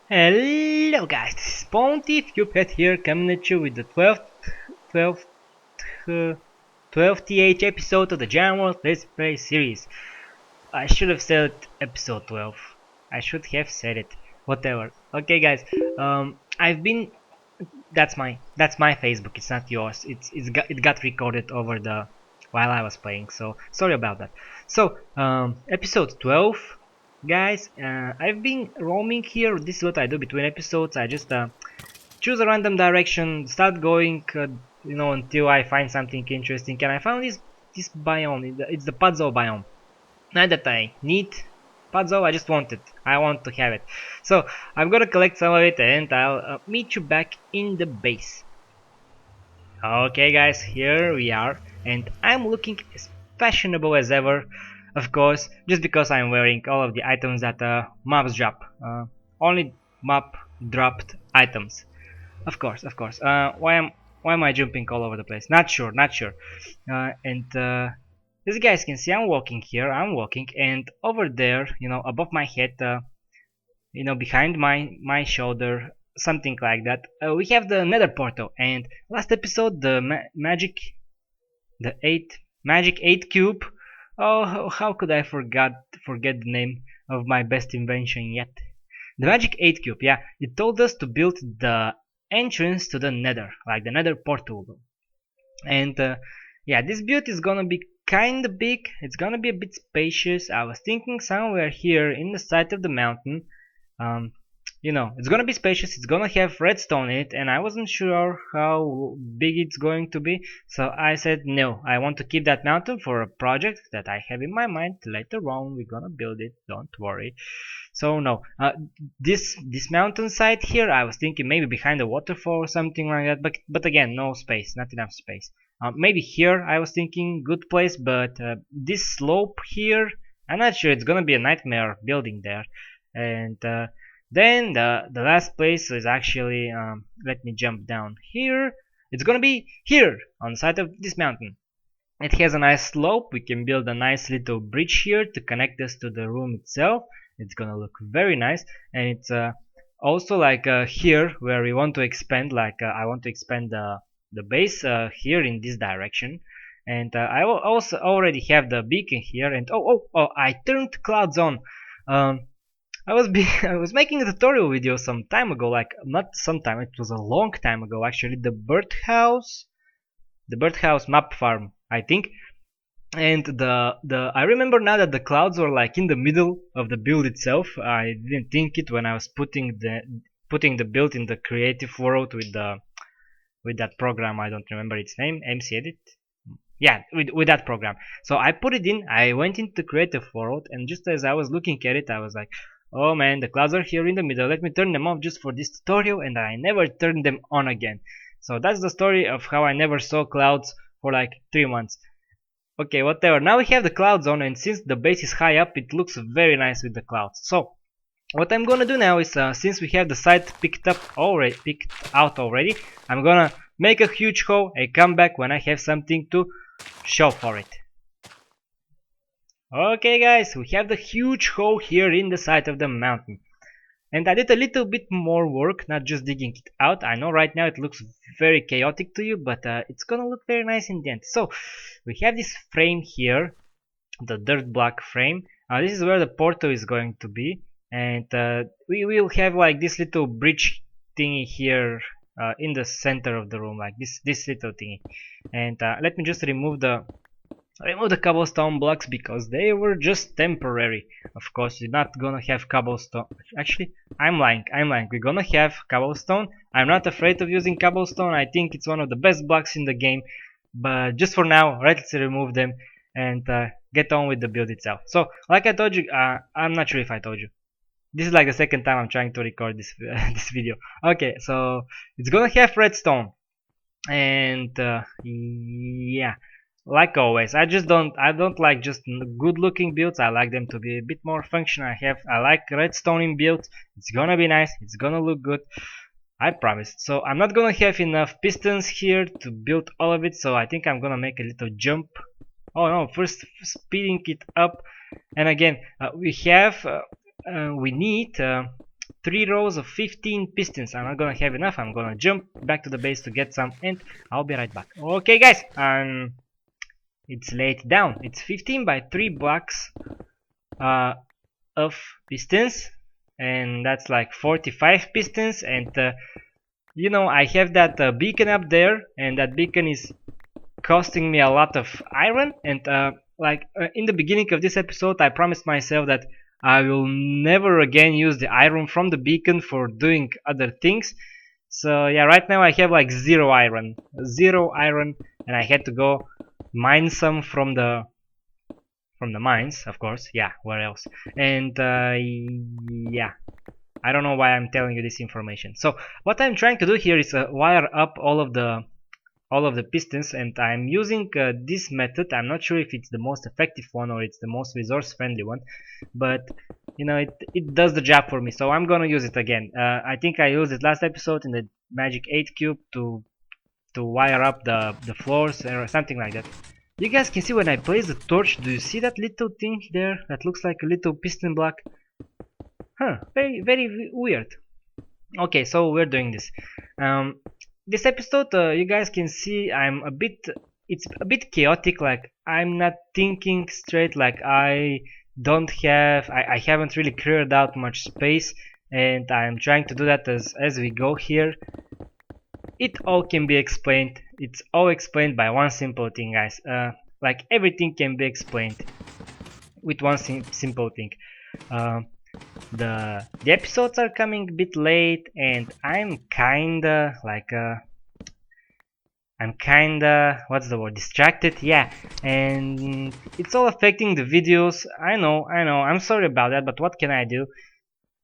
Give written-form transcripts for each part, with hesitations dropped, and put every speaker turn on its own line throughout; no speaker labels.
Hello guys, this is Pwntiff, Cubehead here, coming at you with the 12th, 12th episode of the January Let's Play series. I should have said episode 12. I should have said it. Whatever. Okay guys, I've been that's my Facebook, it's not yours. It got recorded over the while I was playing, so sorry about that. So, episode 12, guys. I've been roaming here. This is what I do between episodes. I just choose a random direction, start going, until I find something interesting. And I found this biome. It's the puzzle biome. Not that I need puzzle, I just want it. I want to have it. So I'm gonna collect some of it and I'll meet you back in the base. Okay guys, here we are, and I'm looking as fashionable as ever, of course, just because I'm wearing all of the items that mobs drop. Only mob dropped items. Of course. Why am I jumping all over the place? Not sure, not sure. And as you guys can see, I'm walking here. I'm walking, and over there, above my head, behind my shoulder, something like that. We have the Nether portal, and last episode, the magic 8 cube. Oh, how could I forget the name of my best invention yet? The magic 8 cube, yeah, it told us to build the entrance to the nether, like the nether portal. And yeah, this build is gonna be kinda big, it's gonna be a bit spacious. I was thinking somewhere here in the side of the mountain. um, it's gonna be spacious, it's gonna have redstone in it, and I wasn't sure how big it's going to be, so I said no, I want to keep that mountain for a project that I have in my mind. Later on we're gonna build it, don't worry. So no, this mountainside here, I was thinking maybe behind a waterfall or something like that, but again, no space, not enough space. Maybe here I was thinking good place, but this slope here, I'm not sure, it's gonna be a nightmare building there. And then the last place is actually, let me jump down here. It's gonna be here on the side of this mountain. It has a nice slope. We can build a nice little bridge here to connect us to the room itself. It's gonna look very nice, and it's also like here where we want to expand. Like I want to expand the base here in this direction, and I will also already have the beacon here. And oh! I turned clouds on. Um, I was making a tutorial video some time ago. Like not some time. It was a long time ago actually. The birdhouse map farm, I think. And the I remember now that the clouds were like in the middle of the build itself. I didn't think it when I was putting the build in the creative world with that program. I don't remember its name. MC Edit. Yeah, with that program. So I put it in. I went into creative world, and just as I was looking at it, I was like, "Oh man, the clouds are here in the middle. Let me turn them off just for this tutorial," and I never turned them on again. So that's the story of how I never saw clouds for like 3 months. Okay, whatever. Now we have the clouds on, and since the base is high up, it looks very nice with the clouds. So what I'm gonna do now is, since we have the site picked out already, I'm gonna make a huge hole and come back when I have something to show for it. Okay guys, we have the huge hole here in the side of the mountain. And I did a little bit more work, not just digging it out. I know right now it looks very chaotic to you, but it's gonna look very nice in the end. So, we have this frame here, the dirt block frame. This is where the portal is going to be. And we will have like this little bridge thingy here in the center of the room, like this little thingy. And let me just remove the cobblestone blocks because they were just temporary. Of course, we're not gonna have cobblestone. Actually, I'm lying. We're gonna have cobblestone. I'm not afraid of using cobblestone. I think it's one of the best blocks in the game. But just for now, let's remove them and get on with the build itself. So, like I told you, I'm not sure if I told you. This is like the second time I'm trying to record this this video. Okay, so it's gonna have redstone, and yeah, like always, I don't like just good looking builds. I like them to be a bit more functional. I like redstone in builds. It's gonna be nice, it's gonna look good, I promised. So I'm not gonna have enough pistons here to build all of it, so I think I'm gonna make a little jump. Oh no, first speeding it up. And again, we need 3 rows of 15 pistons. I'm not gonna have enough. I'm gonna jump back to the base to get some, and I'll be right back. Okay, guys, it's laid down. It's 15 by 3 blocks of pistons, and that's like 45 pistons. And you know, I have that beacon up there, and that beacon is costing me a lot of iron. And in the beginning of this episode, I promised myself that I will never again use the iron from the beacon for doing other things. So yeah, right now I have like zero iron, and I had to go mine some from the mines, of course. Yeah, where else? And yeah, I don't know why I'm telling you this information. So what I'm trying to do here is wire up all of the pistons, and I'm using this method. I'm not sure if it's the most effective one or it's the most resource friendly one, but you know, it does the job for me, so I'm gonna use it again. I think I used it last episode in the magic 8 cube to wire up the floors or something like that. You guys can see when I place the torch, do you see that little thing there that looks like a little piston block? Huh, very weird. Okay, so we're doing this. This episode, you guys can see it's a bit chaotic. Like, I'm not thinking straight. Like, I haven't really cleared out much space, and I'm trying to do that as we go here. It all can be explained. It's all explained by one simple thing, guys. Like, everything can be explained with one simple thing. The episodes are coming a bit late, and I'm kinda what's the word, distracted. Yeah, and it's all affecting the videos. I know, I'm sorry about that, but what can I do?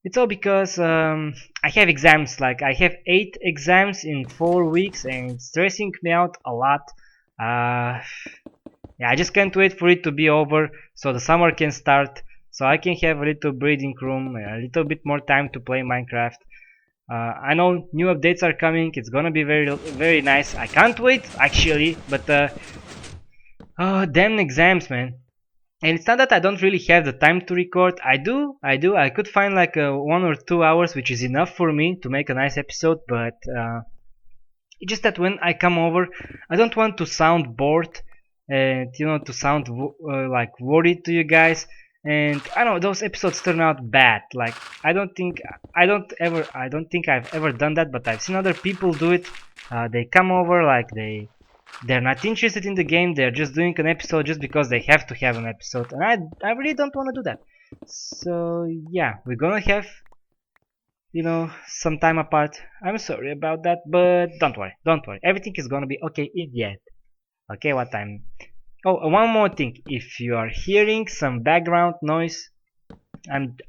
It's all because I have exams. Like, I have 8 exams in 4 weeks, and it's stressing me out a lot. Yeah, I just can't wait for it to be over so the summer can start, so I can have a little breathing room, a little bit more time to play Minecraft. I know new updates are coming. It's gonna be very nice. I can't wait actually, but oh, damn exams, man. And it's not that I don't really have the time to record. I do. I could find like 1 or 2 hours, which is enough for me to make a nice episode. But it's just that when I come over, I don't want to sound bored, and you know, to sound like worried to you guys. And I know those episodes turn out bad. Like, I don't think I've ever done that, but I've seen other people do it. They come over like they're not interested in the game. They're just doing an episode just because they have to have an episode, and I really don't want to do that. So yeah, we're gonna have, you know, some time apart. I'm sorry about that, but don't worry. Everything is gonna be okay in the end. Okay, what time? Oh, one more thing. If you are hearing some background noise,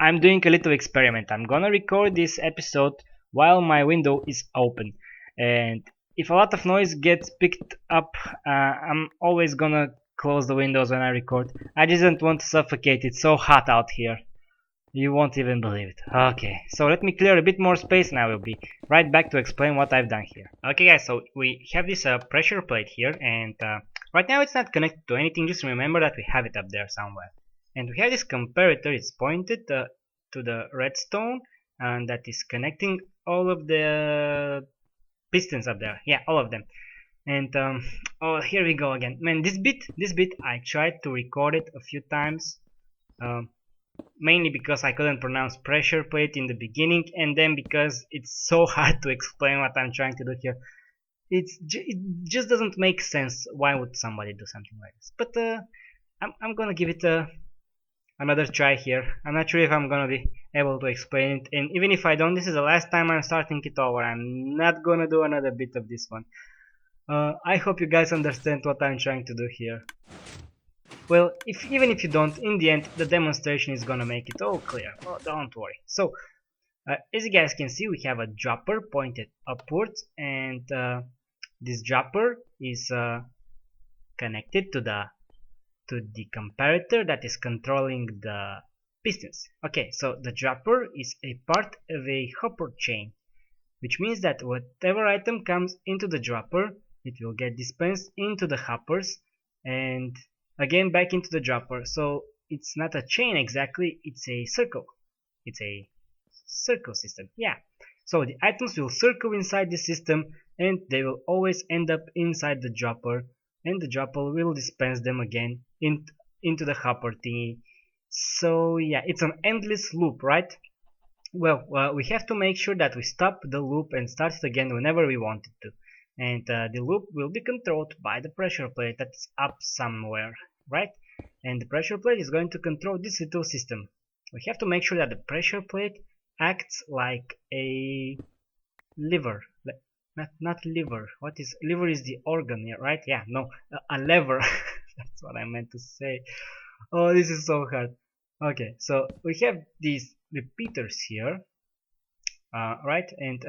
I'm doing a little experiment. I'm gonna record this episode while my window is open, and if a lot of noise gets picked up, I'm always gonna close the windows when I record. I just don't want to suffocate. It's so hot out here. You won't even believe it. Okay, so let me clear a bit more space and I will be right back to explain what I've done here. Okay guys, so we have this pressure plate here, and right now it's not connected to anything. Just remember that we have it up there somewhere. And we have this comparator. It's pointed to the redstone, and that is connecting all of the pistons up there. Yeah, all of them. And oh, here we go again. Man, this bit I tried to record it a few times. Mainly because I couldn't pronounce pressure plate in the beginning, and then because it's so hard to explain what I'm trying to do here. It just doesn't make sense. Why would somebody do something like this? But I'm gonna give it another try here. I'm not sure if I'm gonna be able to explain it, and even if I don't, this is the last time I'm starting it over. I'm not gonna do another bit of this one. I hope you guys understand what I'm trying to do here. Well, even if you don't, in the end, the demonstration is gonna make it all clear. Oh, don't worry. So, as you guys can see, we have a dropper pointed upwards, and this dropper is connected to the comparator that is controlling the pistons. Okay, so the dropper is a part of a hopper chain, which means that whatever item comes into the dropper, it will get dispensed into the hoppers, and again back into the dropper. So it's not a chain exactly, it's a circle. It's a circle system. Yeah. So the items will circle inside the system and they will always end up inside the dropper, and the dropper will dispense them again into the hopper thingy. So yeah, it's an endless loop, right? Well, we have to make sure that we stop the loop and start it again whenever we want it to. And the loop will be controlled by the pressure plate that's up somewhere, right? And the pressure plate is going to control this little system. We have to make sure that the pressure plate acts like a lever. Not liver. What is liver? Is the organ, yeah, right? Yeah, no, a lever. That's what I meant to say. Oh, this is so hard. Okay, so we have these repeaters here, right? And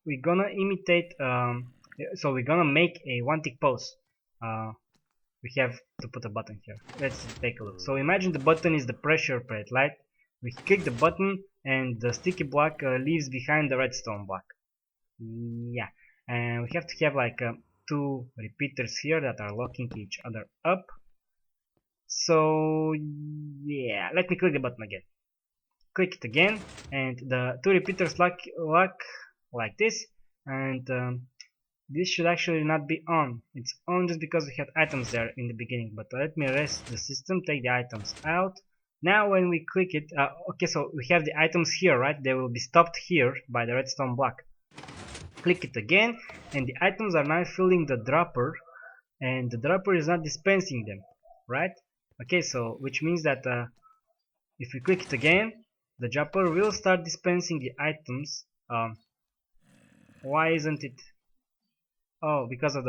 we're gonna imitate. So we're gonna make a one tick pose. Uh, we have to put a button here. Let's take a look. So imagine the button is the pressure plate, right? We click the button and the sticky block leaves behind the redstone block. Yeah, and we have to have like two repeaters here that are locking each other up. So yeah, let me click the button again. Click it again, and the two repeaters lock like this, and this should actually not be on. It's on just because we had items there in the beginning, but let me rest the system, take the items out. Now when we click it, okay, so we have the items here, right? They will be stopped here by the redstone block. Click it again, and the items are now filling the dropper, and the dropper is not dispensing them, right? Okay, so which means that if we click it again, the dropper will start dispensing the items. Why isn't it? Oh, because of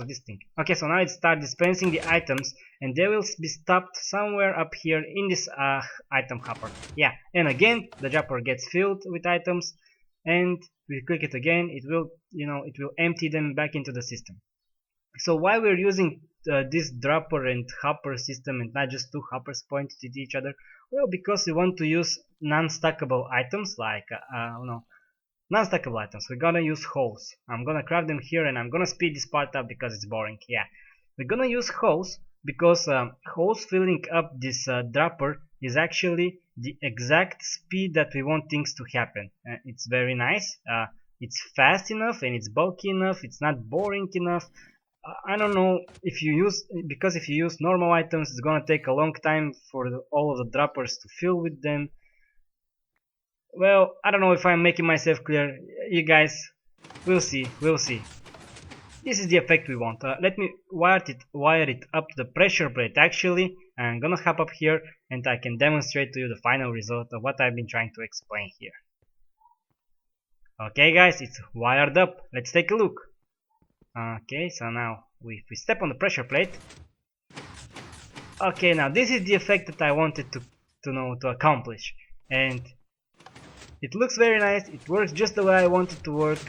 this thing. Okay, so now it starts dispensing the items, and they will be stopped somewhere up here in this item hopper. Yeah, and again the dropper gets filled with items, and we click it again. It will, it will empty them back into the system. So why we're using this dropper and hopper system and not just two hoppers pointed at each other? Well, because we want to use non-stackable items like non-stackable items. We're gonna use holes. I'm gonna craft them here and I'm gonna speed this part up because it's boring. Yeah, we're gonna use holes because holes filling up this dropper is actually the exact speed that we want things to happen. It's very nice. It's fast enough and it's bulky enough. It's not boring enough. I don't know if you use, because if you use normal items, it's gonna take a long time for all of the droppers to fill with them. Well, I don't know if I'm making myself clear. You guys, we'll see, we'll see. This is the effect we want. Let me wire it up to the pressure plate actually. I'm gonna hop up here and I can demonstrate to you the final result of what I've been trying to explain here. Okay guys, it's wired up. Let's take a look. Okay, so now if we step on the pressure plate. Okay, now this is the effect that I wanted to accomplish. And it looks very nice, it works just the way I want it to work.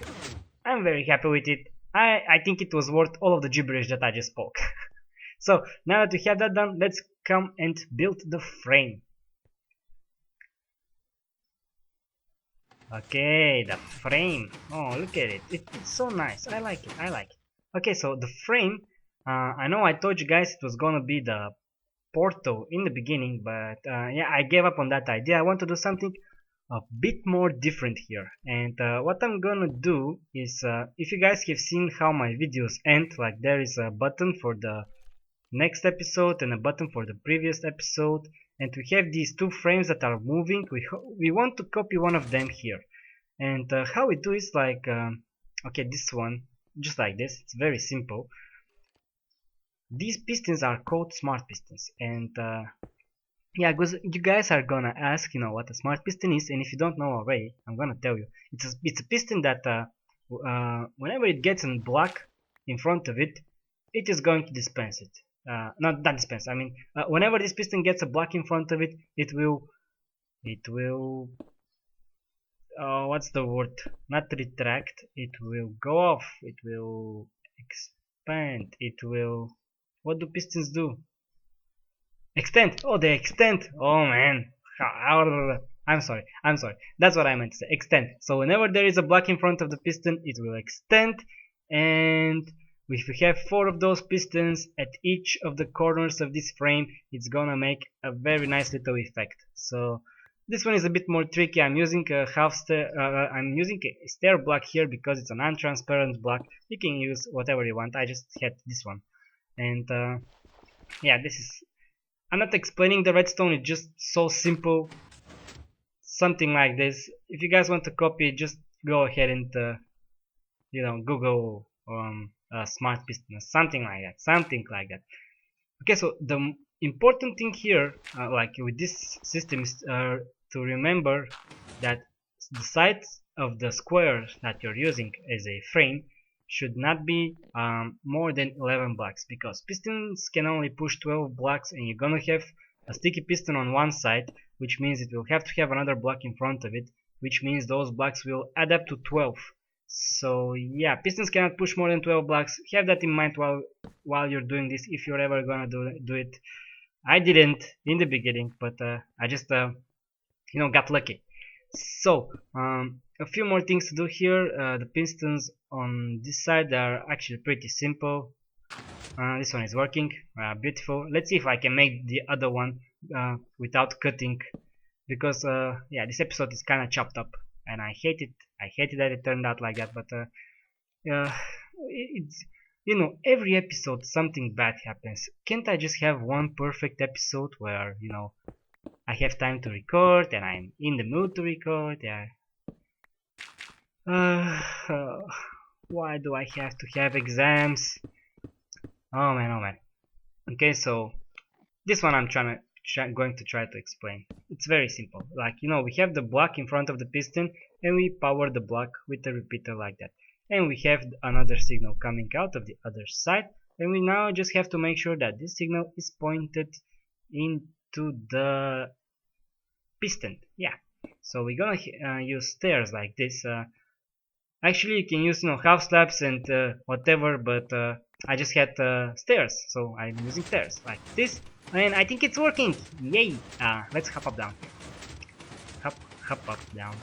I'm very happy with it. I think it was worth all of the gibberish that I just spoke. So now that we have that done, let's come and build the frame. Okay, the frame. Oh, look at it. It's so nice. I like it. I like it. Okay, so the frame. I know I told you guys it was gonna be the portal in the beginning, but yeah, I gave up on that idea. I want to do something a bit more different here. And what I'm gonna do is, if you guys have seen how my videos end, like there is a button for the next episode and a button for the previous episode, and we have these two frames that are moving. We want to copy one of them here, and how we do is like, okay, this one, just like this. It's very simple. These pistons are called smart pistons, and yeah, because you guys are gonna ask, what a smart piston is, and if you don't know already, I'm gonna tell you. It's a piston that whenever it gets a block in front of it, it is going to dispense it. Not dispense. I mean, whenever this piston gets a block in front of it, it will. What's the word? Not retract. It will go off. It will expand. It will. What do pistons do? Extend. Oh, they extend. Oh man. I'm sorry. I'm sorry. That's what I meant to say. Extend. So whenever there is a block in front of the piston, it will extend. And if we have 4 of those pistons at each of the corners of this frame, it's gonna make a very nice little effect. So This one is a bit more tricky. I'm using a I'm using a stair block here because it's a non-transparent block. You can use whatever you want. I just had this one, and yeah, this is. I'm not explaining the redstone. It's just so simple. Something like this. If you guys want to copy, just go ahead and Google smart piston, something like that. Something like that. Okay, so the important thing here, like with this system, is to remember that the sides of the square that you're using as a frame should not be more than 11 blocks, because pistons can only push 12 blocks, and you're gonna have a sticky piston on one side, which means it will have to have another block in front of it, which means those blocks will add up to 12. So yeah, pistons cannot push more than 12 blocks. Have that in mind while you're doing this, if you're ever gonna do it. I didn't in the beginning, but I just got lucky. So a few more things to do here. The pistons on this side are actually pretty simple. This one is working. Beautiful. Let's see if I can make the other one without cutting, because yeah, this episode is kind of chopped up, and I hate it. I hate it that it turned out like that, but it's every episode something bad happens. Can't I just have one perfect episode where I have time to record and I'm in the mood to record? Yeah. Uh, uh, why do I have to have exams? Oh man, oh man. Okay, so this one I'm going to try to explain. It's very simple. Like, we have the block in front of the piston, and we power the block with a repeater like that. And we have another signal coming out of the other side, and we now just have to make sure that this signal is pointed into the piston. Yeah. So we're gonna use stairs like this. Actually, you can use half slabs and whatever, but I just had stairs, so I'm using stairs like this, and I think it's working. Yay! Let's hop up down. Hop up down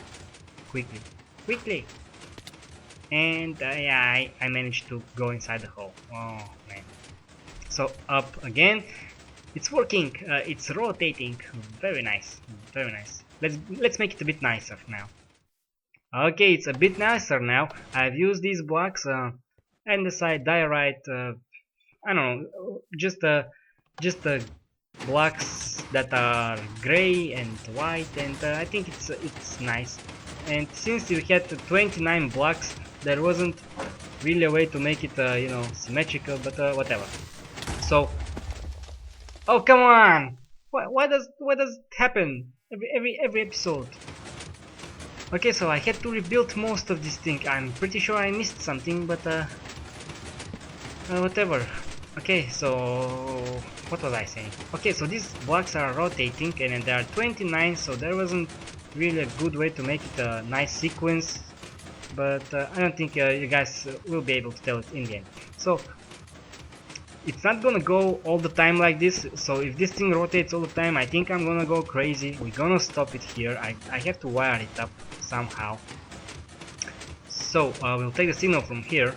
quickly, quickly. And yeah, I managed to go inside the hole. Oh man! So up again. It's working. It's rotating. Very nice. Very nice. Let's make it a bit nicer now. Okay, it's a bit nicer now. I've used these blocks and the side diorite. I don't know, just blocks that are gray and white, and I think it's nice. And since you had 29 blocks, there wasn't really a way to make it symmetrical, but whatever. So, oh come on! Why does it happen every episode? Okay, so I had to rebuild most of this thing. I'm pretty sure I missed something, but whatever. Okay, so what was I saying? Okay, so these blocks are rotating, and there are 29, so there wasn't really a good way to make it a nice sequence, but I don't think you guys will be able to tell it in the end. So it's not gonna go all the time like this, so if this thing rotates all the time, I think I'm gonna go crazy. We're gonna stop it here. I have to wire it up somehow. So we'll take the signal from here,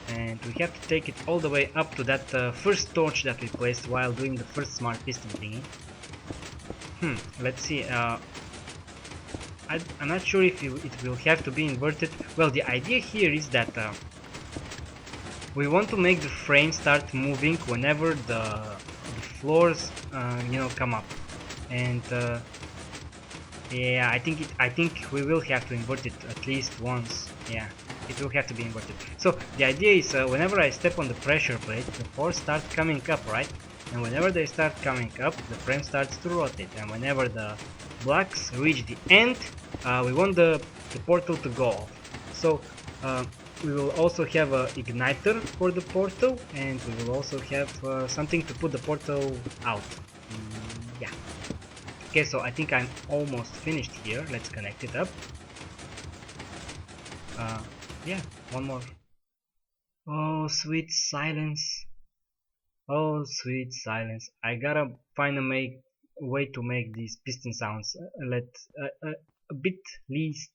and we have to take it all the way up to that first torch that we placed while doing the first smart piston thingy. Let's see. I'm not sure if it will have to be inverted. Well, the idea here is that we want to make the frame start moving whenever the floors come up, and yeah, I think we will have to invert it at least once. Yeah, it will have to be inverted. So the idea is whenever I step on the pressure plate, the floors start coming up, right? And whenever they start coming up, the frame starts to rotate, and whenever the blocks reach the end, we want the portal to go off. So we will also have an igniter for the portal, and we will also have something to put the portal out. Yeah. Okay, so I think I'm almost finished here. Let's connect it up. Yeah, one more. Oh, sweet silence. Oh, sweet silence. I gotta find a way to make these piston sounds a bit least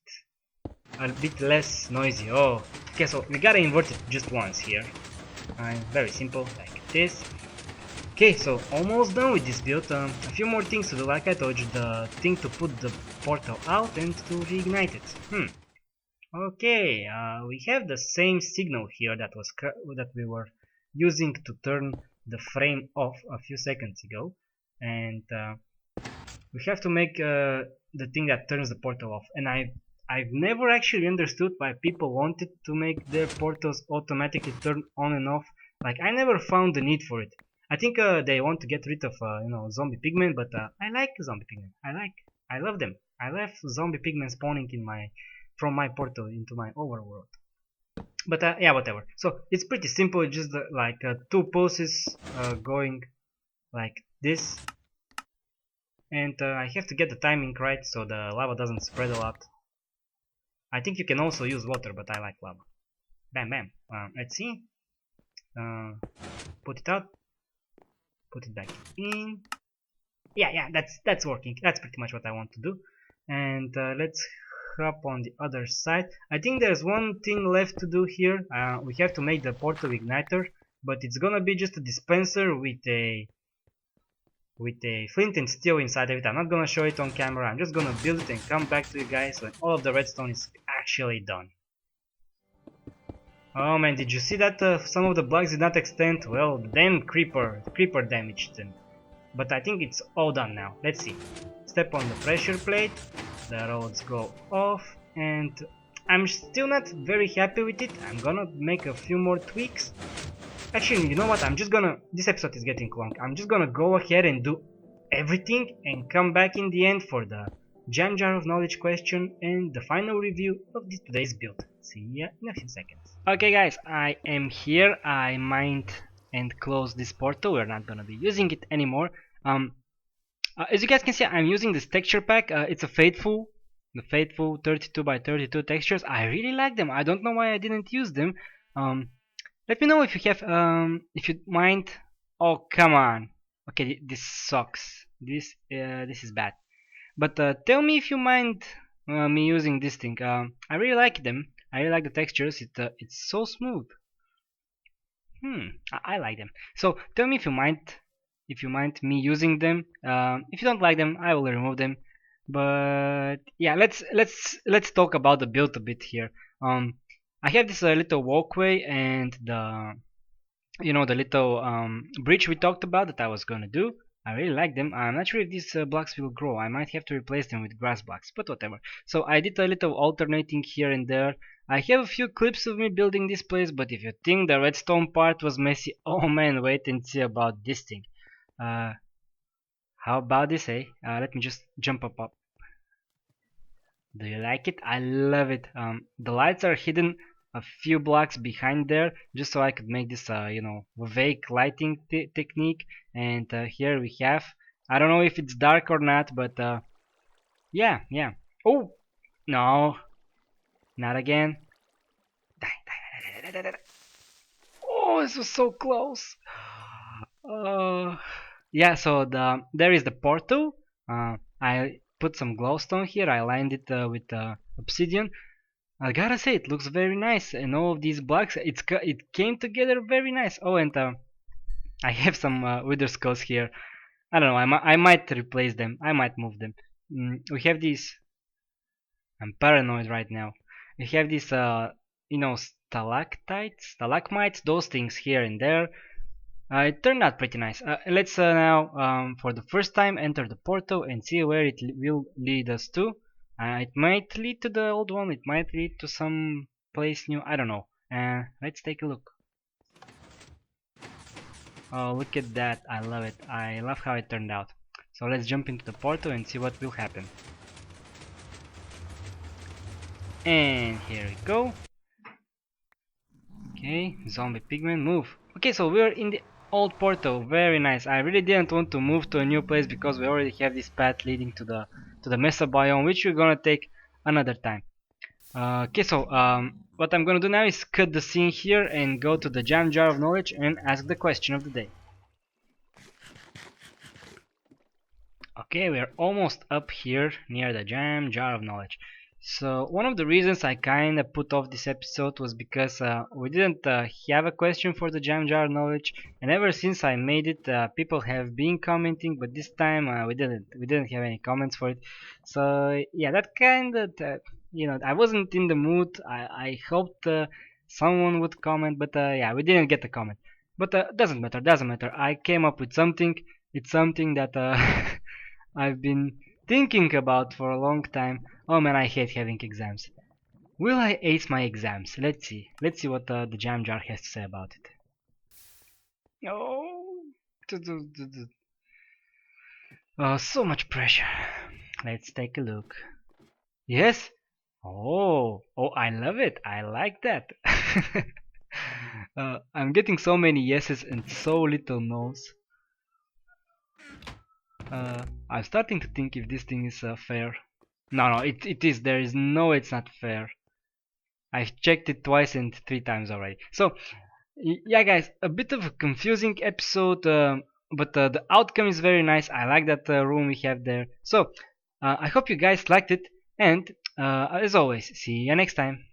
a bit less noisy. Oh, okay, so we gotta invert it just once here. Very simple, like this. Okay, so almost done with this build. A few more things to do, like I told you, the thing to put the portal out and to reignite it. Okay, we have the same signal here that we were using to turn the frame off a few seconds ago, and we have to make the thing that turns the portal off. And I've never actually understood why people wanted to make their portals automatically turn on and off. Like, I never found the need for it. I think they want to get rid of zombie pigmen, but I like zombie pigmen. I love them. I love zombie pigmen spawning from my portal into my overworld. But yeah, whatever. So it's pretty simple. Just like two pulses going like this, and I have to get the timing right so the lava doesn't spread a lot. I think you can also use water, but I like lava. Bam, bam. Let's see. Put it out. Put it back in. Yeah, that's working. That's pretty much what I want to do. And let's hop on the other side. I think there's one thing left to do here. We have to make the portal igniter, but it's gonna be just a dispenser with a flint and steel inside of it. I'm not gonna show it on camera. I'm just gonna build it and come back to you guys when all of the redstone is actually done. Oh man, did you see that some of the blocks did not extend? Well, damn creeper damaged them. But I think it's all done now. Let's see. Step on the pressure plate, the rods go off, and I'm still not very happy with it. I'm gonna make a few more tweaks. Actually, you know what? This episode is getting long. I'm just gonna go ahead and do everything and come back in the end for the Jam Jar of Knowledge question and the final review of today's build. See ya in a few seconds. Okay guys, I am here. I mined and closed this portal. We're not gonna be using it anymore. As you guys can see, I'm using this texture pack. It's the faithful 32 by 32 textures. I really like them. I don't know why I didn't use them. Let me know if you have, if you mind. Oh, come on. Okay, this sucks. This is bad. But tell me if you mind me using this thing. I really like them. I really like the textures. It's so smooth. I like them. So tell me if you mind me using them. If you don't like them, I will remove them. But yeah, let's talk about the build a bit here. I have this little walkway and the little bridge we talked about that I was gonna do. I really like them. I'm not sure if these blocks will grow. I might have to replace them with grass blocks, but whatever. So I did a little alternating here and there. I have a few clips of me building this place, but if you think the redstone part was messy, oh man, wait and see about this thing. How about this, eh? Let me just jump up. Do you like it? I love it. The lights are hidden a few blocks behind there, just so I could make this, vague lighting technique. And here we have. I don't know if it's dark or not, but yeah. Oh no, not again. Oh, this was so close. Yeah. So there is the portal. I put some glowstone here. I lined it with obsidian. I gotta say, it looks very nice, and all of these blocks, it came together very nice. Oh, and I have some wither skulls here. I don't know. I might replace them. I might move them. We have these. I'm paranoid right now. We have these, stalagmites, those things here and there. It turned out pretty nice. Let's now, for the first time, enter the portal and see where it will lead us to. It might lead to the old one, it might lead to some place new, I don't know. Let's take a look. Oh, look at that, I love it. I love how it turned out. So let's jump into the portal and see what will happen. And here we go. Okay, zombie pigman, move. Okay, so we're in the old portal, very nice. I really didn't want to move to a new place because we already have this path leading to the mesa biome, which we're gonna take another time. Okay, so what I'm gonna do now is cut the scene here and go to the jam jar of knowledge and ask the question of the day. Okay, we're almost up here near the jam jar of knowledge. So one of the reasons I kind of put off this episode was because we didn't have a question for the jam jar knowledge, and ever since I made it, people have been commenting, but this time we didn't have any comments for it. So yeah, that kind of I wasn't in the mood. I hoped someone would comment, but yeah, we didn't get a comment. But doesn't matter. I came up with something. It's something that I've been thinking about for a long time. Oh man, I hate having exams. Will I ace my exams? Let's see. Let's see what the jam jar has to say about it. Oh, so much pressure. Let's take a look. Yes. Oh, I love it. I like that. I'm getting so many yeses and so little nos. I'm starting to think if this thing is fair. No, it is. There is no, it's not fair. I've checked it twice and three times already. So, yeah, guys, a bit of a confusing episode, but the outcome is very nice. I like that room we have there. So, I hope you guys liked it, and as always, see you next time.